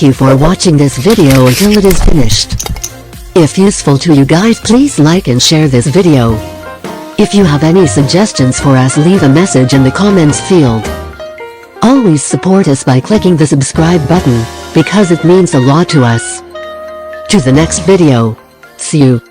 thank you for watching this video until it is finished. If useful to you guys, please like and share this video. If you have any suggestions for us, leave a message in the comments field. Always support us by clicking the subscribe button, because it means a lot to us. To the next video. See you.